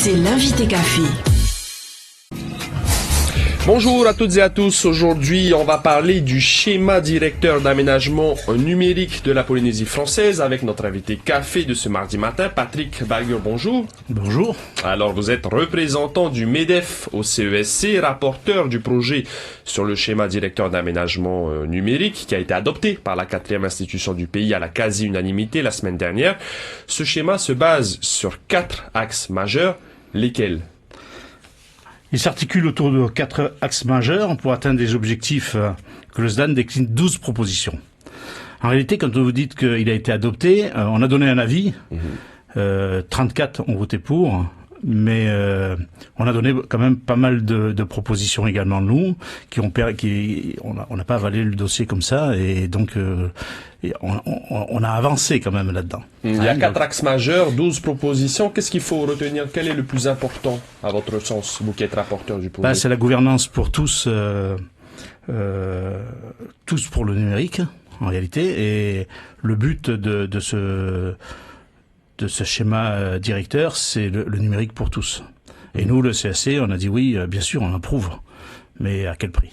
C'est l'invité café. Bonjour à toutes et à tous. Aujourd'hui, on va parler du schéma directeur d'aménagement numérique de la Polynésie française avec notre invité café de ce mardi matin, Patrick Bagur. Bonjour. Bonjour. Alors, vous êtes représentant du MEDEF au CESC, rapporteur du projet sur le schéma directeur d'aménagement numérique qui a été adopté par la 4e institution du pays à la quasi-unanimité la semaine dernière. Ce schéma se base sur 4 axes majeurs, lesquels? Il s'articule autour de 4 axes majeurs pour atteindre des objectifs que le SDAN décline 12 propositions. En réalité, quand vous dites qu'il a été adopté, on a donné un avis, 34 ont voté pour, mais on a donné quand même pas mal de propositions également nous, on n'a pas avalé le dossier comme ça, et donc on a avancé quand même là-dedans. Il y a 4 axes majeurs, 12 propositions. Qu'est-ce qu'il faut retenir? Quel est le plus important, à votre sens, vous qui êtes rapporteur du projet? C'est la gouvernance pour tous, tous pour le numérique, en réalité. Et le but de ce schéma directeur, c'est le numérique pour tous. Et nous, le CSC, on a dit oui, bien sûr, on approuve. Mais à quel prix?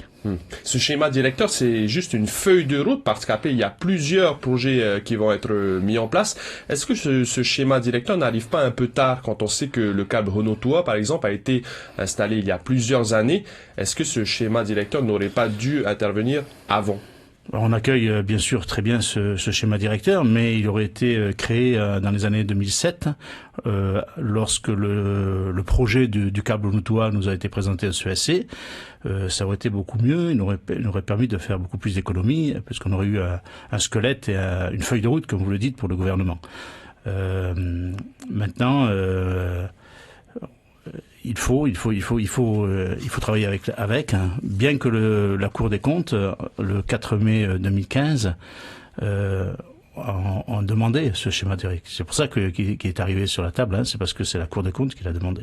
Ce schéma directeur, c'est juste une feuille de route parce qu'après, il y a plusieurs projets qui vont être mis en place. Est-ce que ce schéma directeur n'arrive pas un peu tard quand on sait que le câble Renault-Toa, par exemple, a été installé il y a plusieurs années? Est-ce que ce schéma directeur n'aurait pas dû intervenir avant? On accueille bien sûr très bien ce schéma directeur, mais il aurait été créé dans les années 2007, lorsque le projet du câble Renault-Toa nous a été présenté au CESC. Ça aurait été beaucoup mieux, il nous aurait permis de faire beaucoup plus d'économies, parce qu'on aurait eu un squelette et une feuille de route, comme vous le dites, pour le gouvernement. Maintenant, il faut travailler avec, bien que la Cour des comptes, le 4 mai 2015, en demandé ce schéma directeur. C'est pour ça qu'il est arrivé sur la table, c'est parce que c'est la Cour des comptes qui l'a demandé.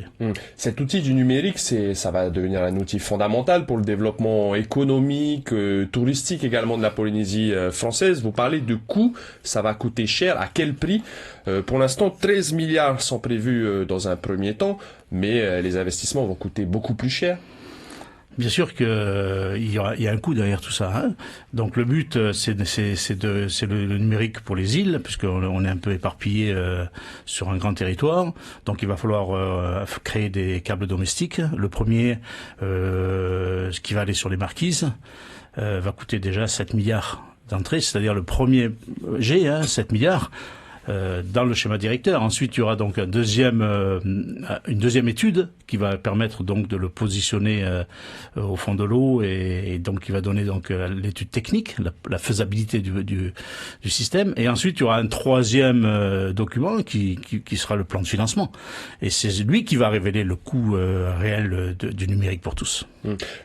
Cet outil du numérique, ça va devenir un outil fondamental pour le développement économique, touristique également de la Polynésie française. Vous parlez de coûts, ça va coûter cher. À quel prix? Pour l'instant, 13 milliards sont prévus dans un premier temps, mais les investissements vont coûter beaucoup plus cher. Bien sûr que il y a un coût derrière tout ça. Donc le but, c'est le numérique pour les îles, puisqu'on est un peu éparpillé sur un grand territoire. Donc il va falloir créer des câbles domestiques. Le premier, ce qui va aller sur les marquises, va coûter déjà 7 milliards d'entrée, c'est-à-dire le premier G, 7 milliards. Dans le schéma directeur. Ensuite, il y aura donc une deuxième étude qui va permettre donc de le positionner au fond de l'eau et donc qui va donner donc l'étude technique, la faisabilité du système. Et ensuite, il y aura un troisième document qui sera le plan de financement. Et c'est lui qui va révéler le coût réel du numérique pour tous.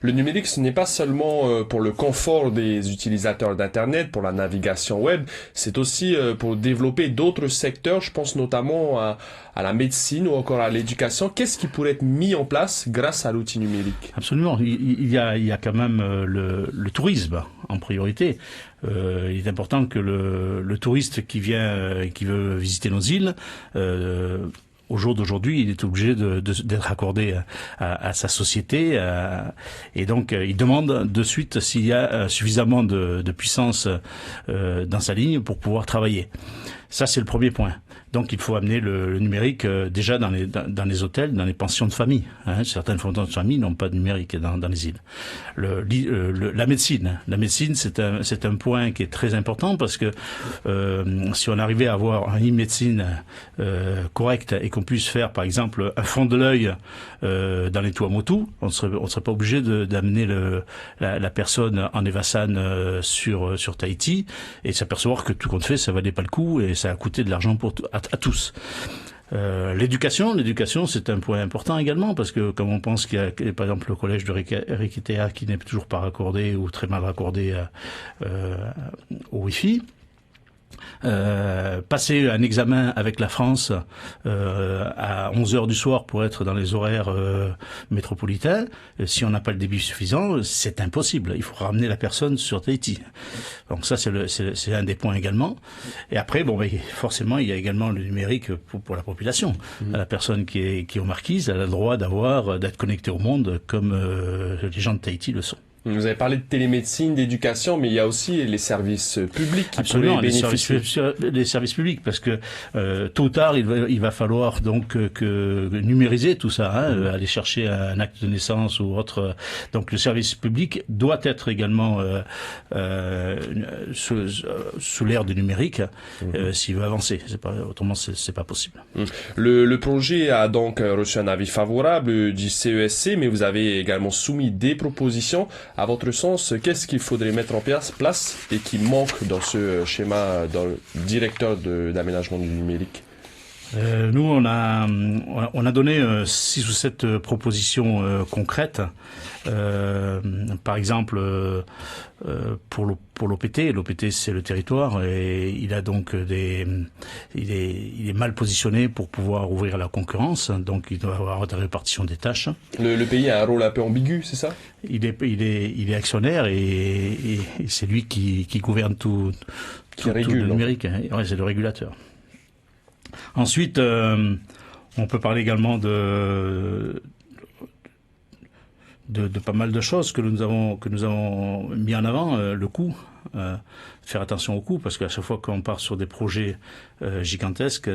Le numérique, ce n'est pas seulement pour le confort des utilisateurs d'Internet, pour la navigation web, c'est aussi pour développer d'autres secteurs, je pense notamment à la médecine ou encore à l'éducation. Qu'est-ce qui pourrait être mis en place grâce à l'outil numérique? Absolument. Il y a quand même le tourisme en priorité. Il est important que le touriste qui veut visiter nos îles, au jour d'aujourd'hui, il est obligé d'être accordé à sa société, et donc il demande de suite s'il y a suffisamment de puissance dans sa ligne pour pouvoir travailler. Ça, c'est le premier point. Donc, il faut amener le numérique déjà dans les hôtels, dans les pensions de famille. Certaines pensions de famille n'ont pas de numérique dans les îles. La médecine, c'est un point qui est très important parce que si on arrivait à avoir un e-médecine correct et qu'on puisse faire, par exemple, un fond de l'œil dans les Tuamotu, on serait pas obligé d'amener la personne en Evassan sur Tahiti et s'apercevoir que tout compte fait, ça valait pas le coup et ça a coûté de l'argent à tous. L'éducation, c'est un point important également parce que comme on pense qu'il y a par exemple le collège de Rikitea qui n'est toujours pas raccordé ou très mal raccordé au Wi-Fi, passer un examen avec la France à 11h du soir pour être dans les horaires métropolitains, si on n'a pas le débit suffisant, c'est impossible. Il faut ramener la personne sur Tahiti. Donc ça, c'est un des points également. Et après, forcément, il y a également le numérique pour la population. La personne qui est aux Marquises, elle a le droit d'être connectée au monde comme les gens de Tahiti le sont. Vous avez parlé de télémédecine, d'éducation, mais il y a aussi les services publics qui Absolument, pourraient bénéficier. les services publics, parce que tôt ou tard, il va falloir donc numériser tout ça, aller chercher un acte de naissance ou autre. Donc le service public doit être également sous l'ère du numérique s'il veut avancer. Autrement, c'est pas possible. Le projet a donc reçu un avis favorable du CESC, mais vous avez également soumis des propositions. À votre sens, qu'est-ce qu'il faudrait mettre en place et qui manque dans ce schéma dans le directeur d'aménagement du numérique? Nous, on a donné 6 ou 7 propositions concrètes. Par exemple, pour l'OPT. L'OPT, c'est le territoire et il a donc il est mal positionné pour pouvoir ouvrir à la concurrence. Donc, il doit avoir de répartition des tâches. Le pays a un rôle un peu ambigu, c'est ça? Il est actionnaire et c'est lui qui gouverne tout le numérique. Ouais, c'est le régulateur. Ensuite, on peut parler également de pas mal de choses que nous avons mis en avant. Le coût, faire attention au coût, parce qu'à chaque fois qu'on part sur des projets gigantesques,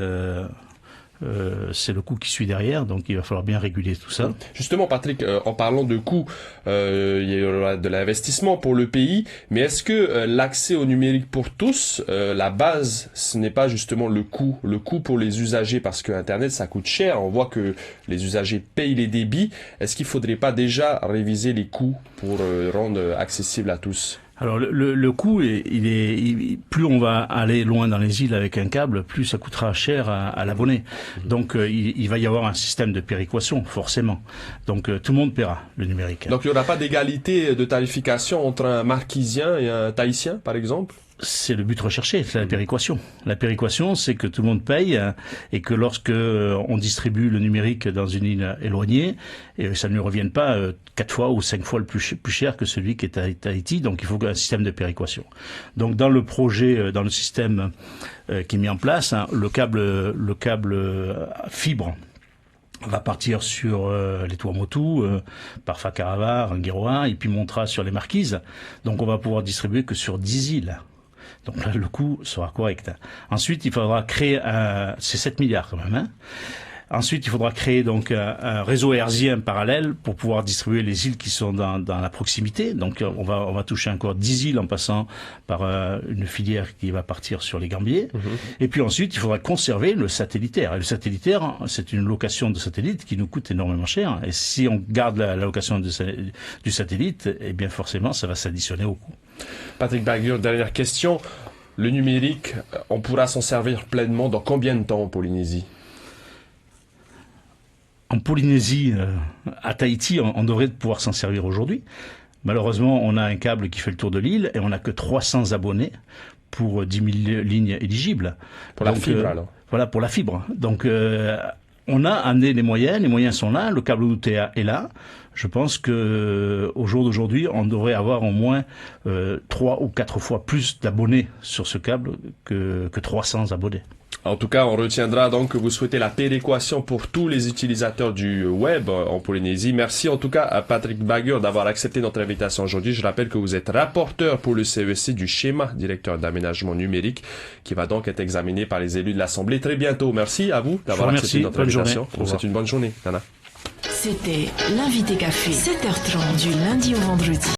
c'est le coût qui suit derrière, donc il va falloir bien réguler tout ça. Justement, Patrick, en parlant de coûts, il y aura de l'investissement pour le pays, mais est-ce que l'accès au numérique pour tous, la base, ce n'est pas justement le coût pour les usagers, parce que Internet, ça coûte cher, on voit que les usagers payent les débits. Est-ce qu'il faudrait pas déjà réviser les coûts pour rendre accessible à tous? Alors le coût, plus on va aller loin dans les îles avec un câble, plus ça coûtera cher à l'abonné. Donc il va y avoir un système de péréquation, forcément. Donc tout le monde paiera le numérique. Donc il n'y aura pas d'égalité de tarification entre un Marquisien et un Tahitien, par exemple? C'est le but recherché, c'est la péréquation. La péréquation, c'est que tout le monde paye et que lorsque on distribue le numérique dans une île éloignée, ça ne lui revienne pas 4 fois ou 5 fois le plus cher que celui qui est à Tahiti. Donc il faut un système de péréquation. Donc dans le projet, dans le système qui est mis en place, le câble fibre va partir sur les Tuamotu, par Whakarewa, Rangiroa, et puis montera sur les Marquises. Donc on va pouvoir distribuer que sur 10 îles. Donc là, le coût sera correct. Ensuite, il faudra créer c'est 7 milliards quand même, Ensuite, il faudra créer donc un réseau hertzien parallèle pour pouvoir distribuer les îles qui sont dans la proximité. Donc, on va toucher encore 10 îles en passant par une filière qui va partir sur les Gambiers. Et puis ensuite, il faudra conserver le satellitaire. Et le satellitaire, c'est une location de satellite qui nous coûte énormément cher. Et si on garde la location du satellite, eh bien forcément, ça va s'additionner au coût. Patrick Bagur, dernière question. Le numérique, on pourra s'en servir pleinement dans combien de temps en Polynésie? En Polynésie, à Tahiti, on devrait pouvoir s'en servir aujourd'hui. Malheureusement, on a un câble qui fait le tour de l'île et on n'a que 300 abonnés pour 10 000 lignes éligibles. Pour la fibre, alors? Voilà, pour la fibre. Donc, on a amené les moyens sont là, le câble UTA est là. Je pense que au jour d'aujourd'hui, on devrait avoir au moins 3 ou 4 fois plus d'abonnés sur ce câble que 300 abonnés. En tout cas, on retiendra donc que vous souhaitez la péréquation pour tous les utilisateurs du web en Polynésie. Merci en tout cas à Patrick Bagur d'avoir accepté notre invitation aujourd'hui. Je rappelle que vous êtes rapporteur pour le CESC du schéma directeur d'aménagement numérique qui va donc être examiné par les élus de l'Assemblée très bientôt. Merci à vous d'avoir accepté notre invitation. Je vous souhaite une bonne journée, Nana. C'était l'invité café, 7h30 du lundi au vendredi.